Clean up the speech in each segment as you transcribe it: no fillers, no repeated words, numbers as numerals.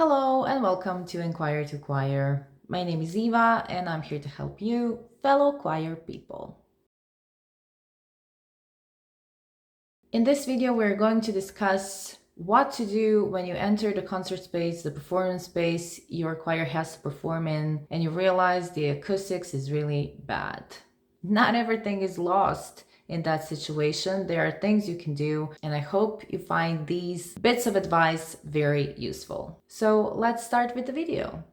Hello and welcome to Enquire to Choir. My name is Eva and I'm here to help you, fellow choir people. In this video, we're going to discuss what to do when you enter the concert space, the performance space your choir has to perform in, and you realize the acoustics is really bad. Not everything is lost in that situation. There are things you can do, and I hope you find these bits of advice very useful. So let's start with the video.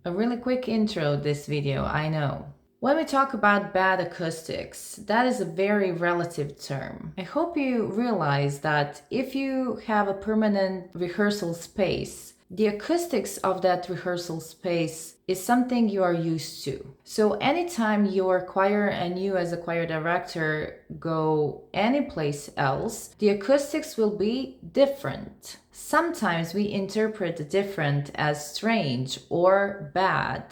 A really quick intro this video, I know. When we talk about bad acoustics, that is a very relative term. I hope you realize that if you have a permanent rehearsal space, the acoustics of that rehearsal space is something you are used to. So anytime your choir and you as a choir director go anyplace else, the acoustics will be different. Sometimes we interpret the different as strange or bad.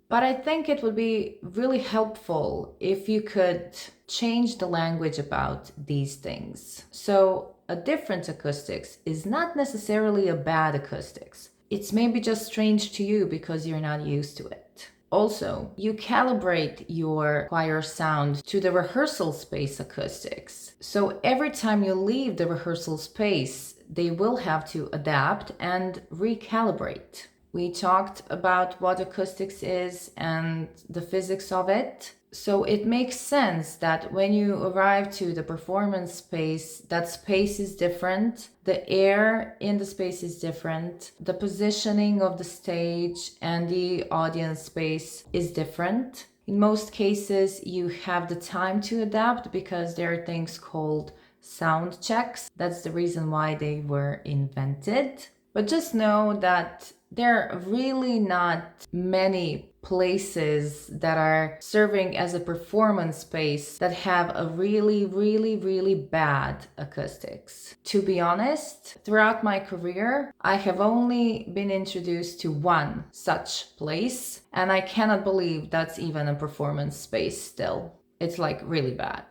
But I think it would be really helpful if you could change the language about these things. So a different acoustics is not necessarily a bad acoustics. It's maybe just strange to you because you're not used to it. Also, you calibrate your choir sound to the rehearsal space acoustics. So every time you leave the rehearsal space, they will have to adapt and recalibrate. We talked about what acoustics is and the physics of it. So it makes sense that when you arrive to the performance space, that space is different, the air in the space is different, the positioning of the stage and the audience space is different. In most cases, you have the time to adapt because there are things called sound checks. That's the reason why they were invented. But just know that there are really not many places that are serving as a performance space that have a really bad acoustics. To be honest, throughout my career, I have only been introduced to one such place, and I cannot believe that's even a performance space still. It's like really bad.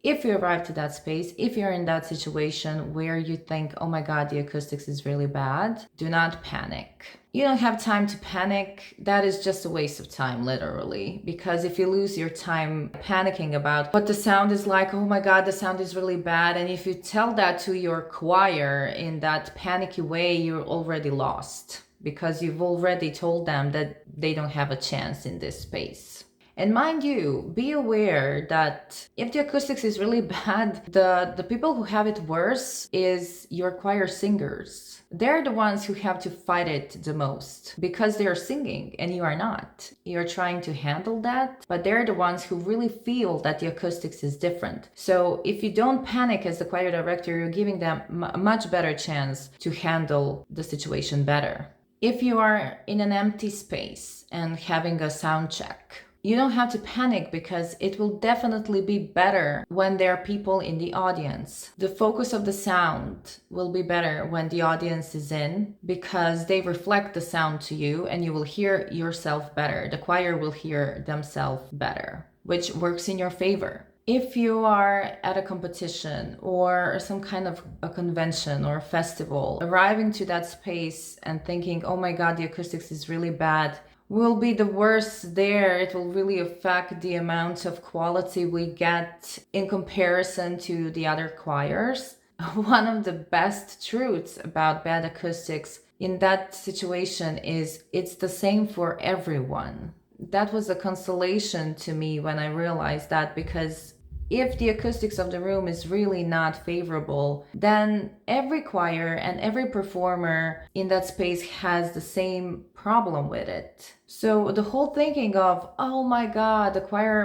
If you arrive to that space, if you're in that situation where you think, oh my God, the acoustics is really bad, do not panic. You don't have time to panic. That is just a waste of time, literally. Because if you lose your time panicking about what the sound is like, oh my God, the sound is really bad. And if you tell that to your choir in that panicky way, you're already lost. Because you've already told them that they don't have a chance in this space. And mind you, be aware that if the acoustics is really bad, the people who have it worse is your choir singers. They're the ones who have to fight it the most because they're singing and you are not. You're trying to handle that, but they're the ones who really feel that the acoustics is different. So if you don't panic as the choir director, you're giving them a much better chance to handle the situation better. If you are in an empty space and having a sound check, you don't have to panic because it will definitely be better when there are people in the audience. The focus of the sound will be better when the audience is in because they reflect the sound to you and you will hear yourself better. The choir will hear themselves better, which works in your favor. If you are at a competition or some kind of a convention or a festival, arriving to that space and thinking, oh my God, the acoustics is really bad, will be the worst there. It will really affect the amount of quality we get in comparison to the other choirs. One of the best truths about bad acoustics in that situation is it's the same for everyone. That was a consolation to me when I realized that, because if the acoustics of the room is really not favorable, then every choir and every performer in that space has the same problem with it. So the whole thinking of, oh my God,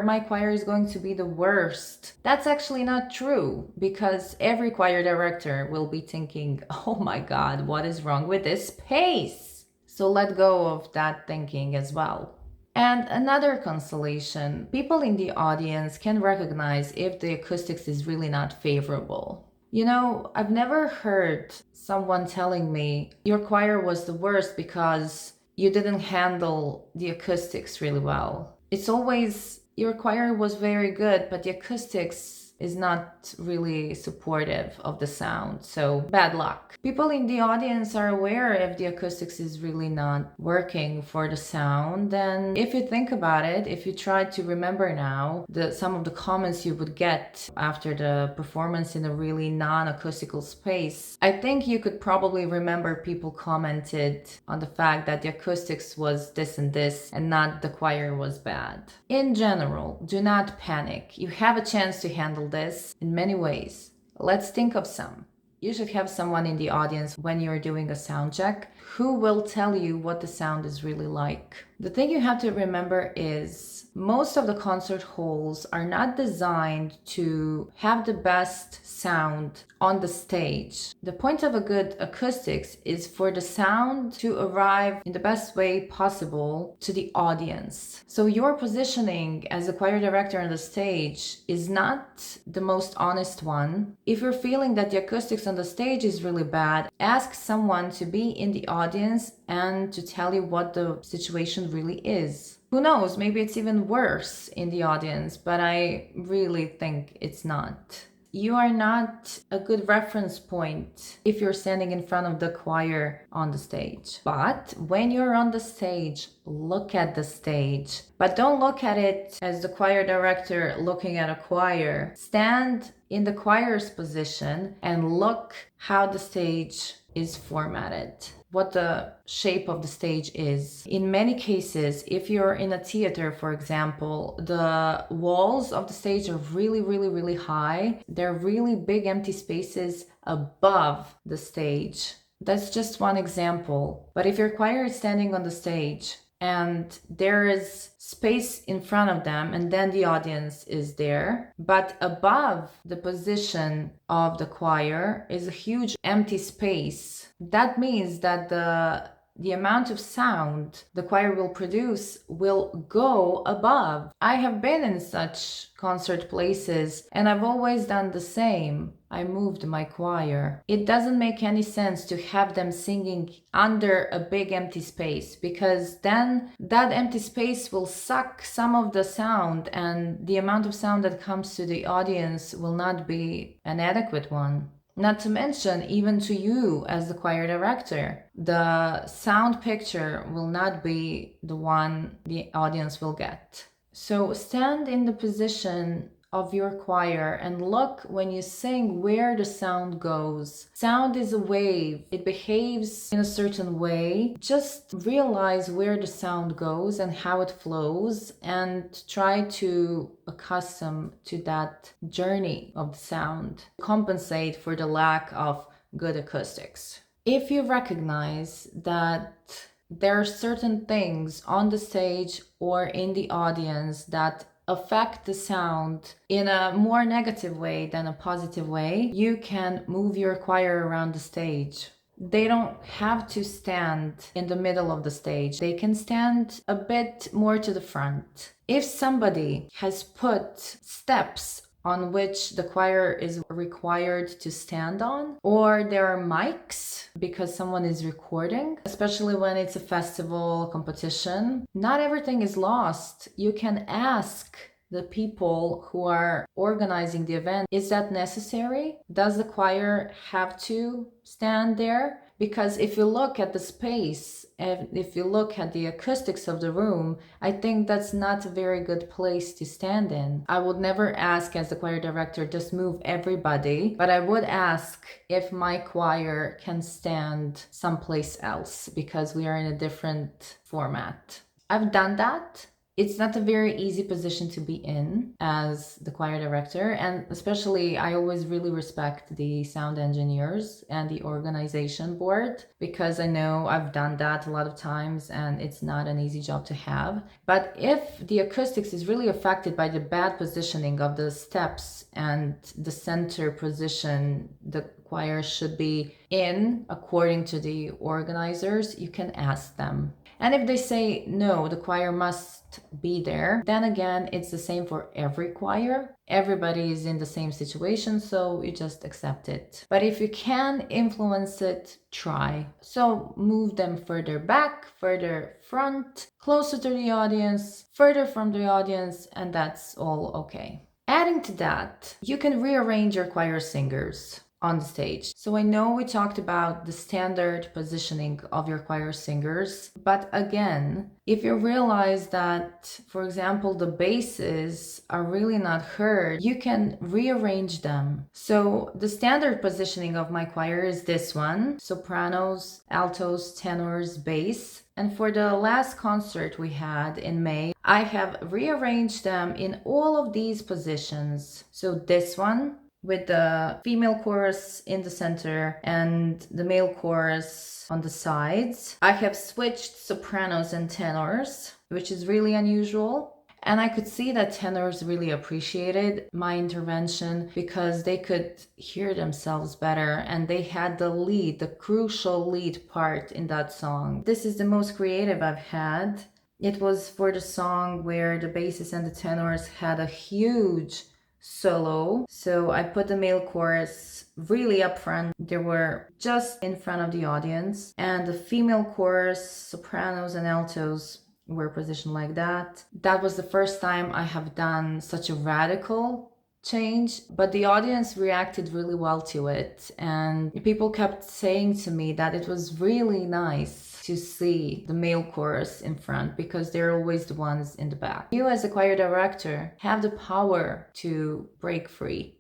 my choir is going to be the worst, that's actually not true, because every choir director will be thinking, oh my God, what is wrong with this space? So let go of that thinking as well. And another consolation, people in the audience can recognize if the acoustics is really not favorable. You know, I've never heard someone telling me your choir was the worst because you didn't handle the acoustics really well. It's always your choir was very good, but the acoustics is not really supportive of the sound. So bad luck. People in the audience are aware if the acoustics is really not working for the sound. Then if you think about it, if you try to remember now some of the comments you would get after the performance in a really non-acoustical space, I think you could probably remember people commented on the fact that the acoustics was this and this and not the choir was bad. In general, do not panic. You have a chance to handle this in many ways. Let's think of some. You should have someone in the audience when you're doing a sound check who will tell you what the sound is really like. The thing you have to remember is most of the concert halls are not designed to have the best sound on the stage. The point of a good acoustics is for the sound to arrive in the best way possible to the audience. So your positioning as a choir director on the stage is not the most honest one. If you're feeling that the acoustics on the stage is really bad, ask someone to be in the audience and to tell you what the situation really is. Who knows, maybe it's even worse in the audience, but I really think it's not. You are not a good reference point if you're standing in front of the choir on the stage. But when you're on the stage, look at the stage. But don't look at it as the choir director looking at a choir. Stand in the choir's position and look how the stage is formatted, what the shape of the stage is. In many cases, if you're in a theater, for example, the walls of the stage are really high. They're really big empty spaces above the stage. That's just one example. But if your choir is standing on the stage and there is space in front of them and then the audience is there, but above the position of the choir is a huge empty space, that means that the amount of sound the choir will produce will go above. I have been in such concert places and I've always done the same. I moved my choir. It doesn't make any sense to have them singing under a big empty space, because then that empty space will suck some of the sound and the amount of sound that comes to the audience will not be an adequate one. Not to mention, even to you as the choir director, the sound picture will not be the one the audience will get. So stand in the position of your choir and look when you sing where the sound goes. Sound is a wave. It behaves in a certain way. Just realize where the sound goes and how it flows and try to accustom to that journey of the sound. Compensate for the lack of good acoustics. If you recognize that there are certain things on the stage or in the audience that affect the sound in a more negative way than a positive way, you can move your choir around the stage. They don't have to stand in the middle of the stage. They can stand a bit more to the front. If somebody has put steps on which the choir is required to stand on, or there are mics because someone is recording, especially when it's a festival competition, not everything is lost. You can ask the people who are organizing the event, is that necessary? Does the choir have to stand there? Because if you look at the space, and if you look at the acoustics of the room, I think that's not a very good place to stand in. I would never ask as the choir director, just move everybody, but I would ask if my choir can stand someplace else because we are in a different format. I've done that. It's not a very easy position to be in as the choir director, and especially I always really respect the sound engineers and the organization board, because I know I've done that a lot of times and it's not an easy job to have. But if the acoustics is really affected by the bad positioning of the steps and the center position the choir should be in according to the organizers, you can ask them. And if they say, no, the choir must be there, then again, it's the same for every choir. Everybody is in the same situation, so you just accept it. But if you can influence it, try. So move them further back, further front, closer to the audience, further from the audience, and that's all okay. Adding to that, you can rearrange your choir singers on the stage. So I know we talked about the standard positioning of your choir singers, but again, if you realize that, for example, the basses are really not heard, you can rearrange them. So the standard positioning of my choir is this one: sopranos, altos, tenors, bass. And for the last concert we had in May, I have rearranged them in all of these positions. So this one, with the female chorus in the center and the male chorus on the sides. I have switched sopranos and tenors, which is really unusual. And I could see that tenors really appreciated my intervention because they could hear themselves better and they had the lead, the crucial lead part in that song. This is the most creative I've had. It was for the song where the basses and the tenors had a huge solo. So I put the male chorus really up front. They were just in front of the audience. And the female chorus, sopranos and altos, were positioned like that. That was the first time I have done such a radical change, but the audience reacted really well to it. And people kept saying to me that it was really nice to see the male chorus in front because they're always the ones in the back. You as a choir director have the power to break free.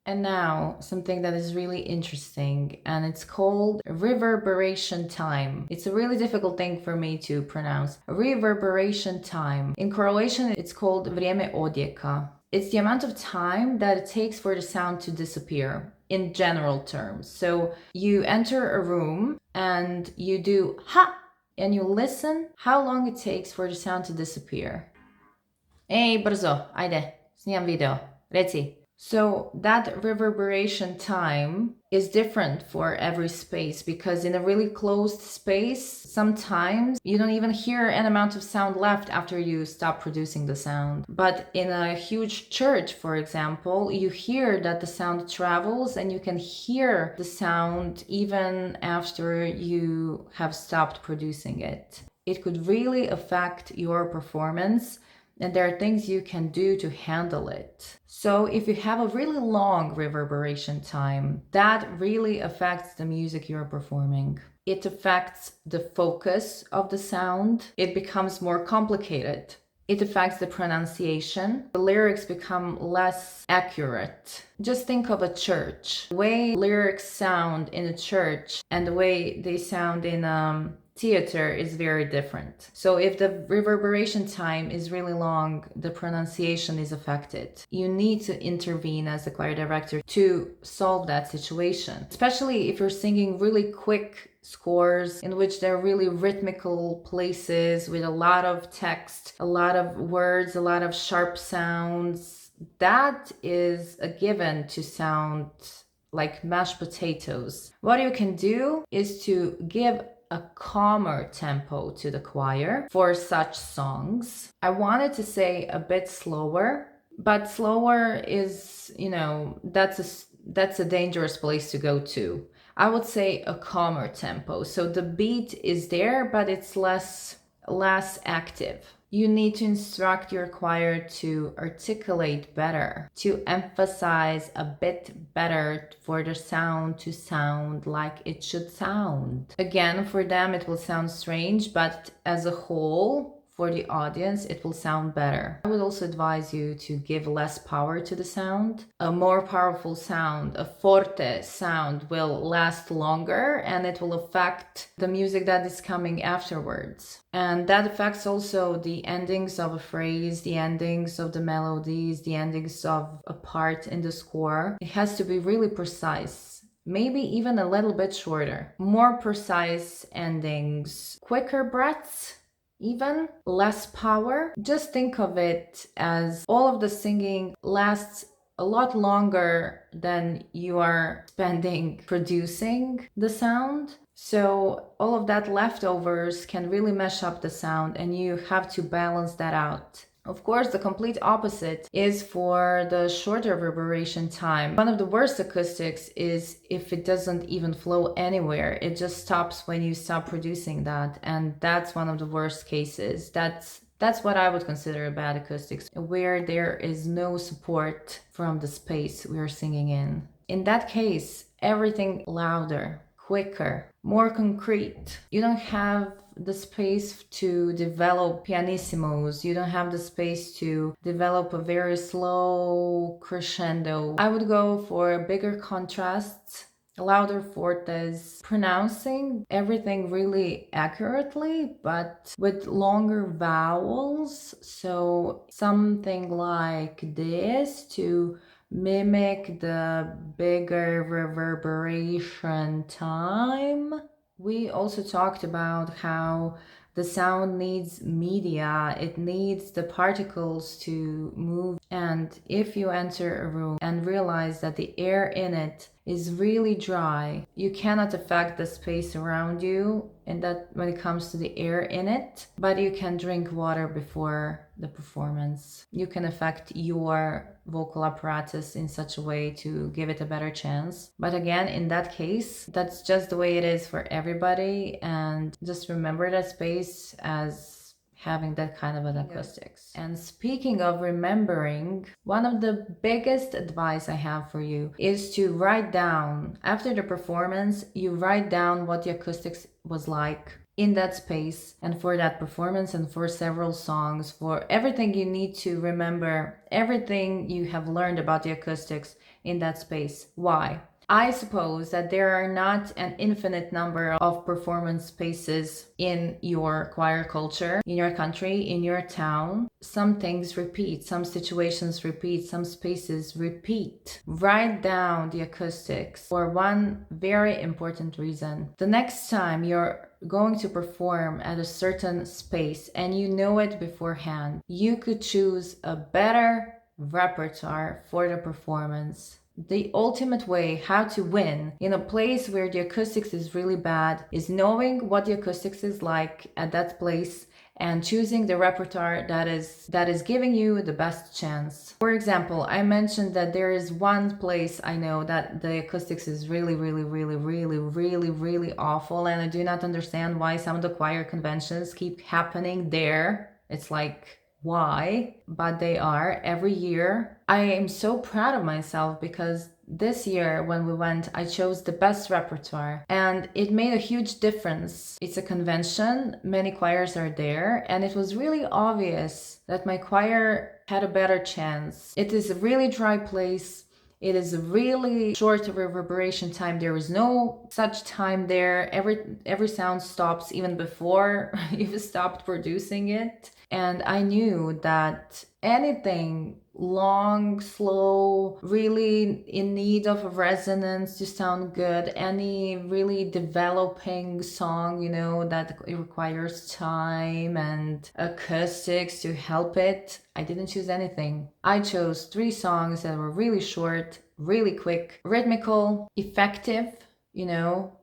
And now something that is really interesting, and it's called reverberation time. It's a really difficult thing for me to pronounce. Reverberation time. In Croatian, it's called vrijeme odjeka. It's the amount of time that it takes for the sound to disappear in general terms. So you enter a room and you do ha, and you listen how long it takes for the sound to disappear. Ej, brzo, ajde, snimam video, reci. So that reverberation time is different for every space because in a really closed space, sometimes you don't even hear an amount of sound left after you stop producing the sound. But in a huge church, for example, you hear that the sound travels and you can hear the sound even after you have stopped producing it. It could really affect your performance. And there are things you can do to handle it. So if you have a really long reverberation time, that really affects the music you're performing. It affects the focus of the sound. It becomes more complicated. It affects the pronunciation. The lyrics become less accurate. Just think of a church. The way lyrics sound in a church and the way they sound in theater is very different. So if the reverberation time is really long, the pronunciation is affected. You need to intervene as a choir director to solve that situation, especially if you're singing really quick scores in which there are really rhythmical places with a lot of text, a lot of words, a lot of sharp sounds. That is a given to sound like mashed potatoes. What you can do is to give a calmer tempo to the choir for such songs. I wanted to say a bit slower, but slower is, that's a dangerous place to go to. I would say a calmer tempo. So the beat is there, but it's less active. You need to instruct your choir to articulate better, to emphasize a bit better for the sound to sound like it should sound. Again, for them it will sound strange, but as a whole, for the audience, it will sound better. I would also advise you to give less power to the sound. A more powerful sound, a forte sound, will last longer and it will affect the music that is coming afterwards. And that affects also the endings of a phrase, the endings of the melodies, the endings of a part in the score. It has to be really precise. Maybe even a little bit shorter. More precise endings, quicker breaths, even less power. Just think of it as all of the singing lasts a lot longer than you are spending producing the sound. So all of that leftovers can really mess up the sound and you have to balance that out. Of course, the complete opposite is for the shorter reverberation time. One of the worst acoustics is if it doesn't even flow anywhere. It just stops when you stop producing that. And that's one of the worst cases. That's That's what I would consider bad acoustics, where there is no support from the space we are singing in. In that case, everything louder, quicker, more concrete. You don't have the space to develop pianissimos. You don't have the space to develop a very slow crescendo. I would go for bigger contrasts, louder fortes, pronouncing everything really accurately, but with longer vowels. So something like this to mimic the bigger reverberation time. We also talked about how the sound needs media, it needs the particles to move. And if you enter a room and realize that the air in it is really dry, you cannot affect the space around you, and that when it comes to the air in it, but you can drink water before the performance. You can affect your vocal apparatus in such a way to give it a better chance. But again, in that case, that's just the way it is for everybody, and just remember that space as having that kind of an acoustics. And speaking of remembering, one of the biggest advice I have for you is to write down, after the performance, you write down what the acoustics was like in that space and for that performance and for several songs, for everything you need to remember, everything you have learned about the acoustics in that space. Why? I suppose that there are not an infinite number of performance spaces in your choir culture, in your country, in your town. Some things repeat, some situations repeat, some spaces repeat. Write down the acoustics for one very important reason. The next time you're going to perform at a certain space and you know it beforehand, you could choose a better repertoire for the performance. The ultimate way how to win in a place where the acoustics is really bad is knowing what the acoustics is like at that place and choosing the repertoire that is giving you the best chance. For example, I mentioned that there is one place I know that the acoustics is really awful, and I do not understand why some of the choir conventions keep happening there. It's like, why? But they are every year. I am so proud of myself because this year when we went, I chose the best repertoire and it made a huge difference. It's a convention, many choirs are there, and it was really obvious that my choir had a better chance. It is a really dry place. It is a really short reverberation time. There is no such time there. Every sound stops even before you've stopped producing it. And I knew that anything long, slow, really in need of resonance to sound good, any really developing song, that it requires time and acoustics to help it, I didn't choose anything. I chose 3 songs that were really short, really quick, rhythmical, effective,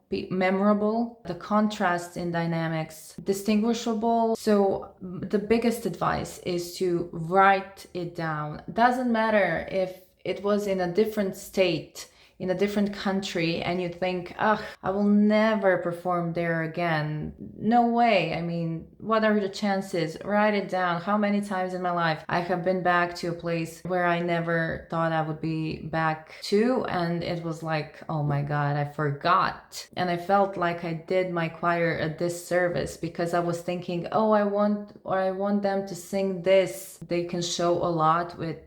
be memorable, the contrast in dynamics distinguishable. So the biggest advice is to write it down. Doesn't matter if it was in a different state, in a different country, and you think, I will never perform there again. No way. I mean, what are the chances? Write it down. How many times in my life I have been back to a place where I never thought I would be back to, and it was like, oh my God, I forgot. And I felt like I did my choir a disservice because I was thinking, I want them to sing this. They can show a lot with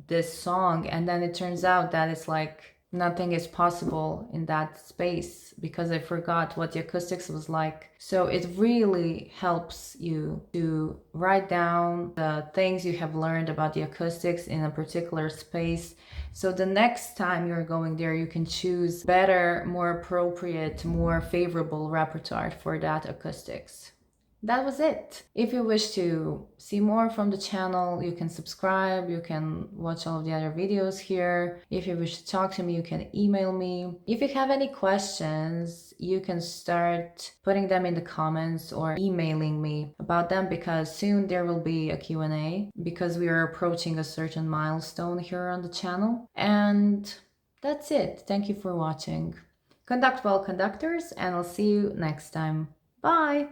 this song. And then it turns out that it's like, nothing is possible in that space because I forgot what the acoustics was like. So it really helps you to write down the things you have learned about the acoustics in a particular space. So the next time you're going there, you can choose better, more appropriate, more favorable repertoire for that acoustics. That was it. If you wish to see more from the channel, you can subscribe, you can watch all of the other videos here. If you wish to talk to me, you can email me. If you have any questions, you can start putting them in the comments or emailing me about them, because soon there will be a Q&A because we are approaching a certain milestone here on the channel. And that's it. Thank you for watching. Conduct well, conductors, and I'll see you next time. Bye!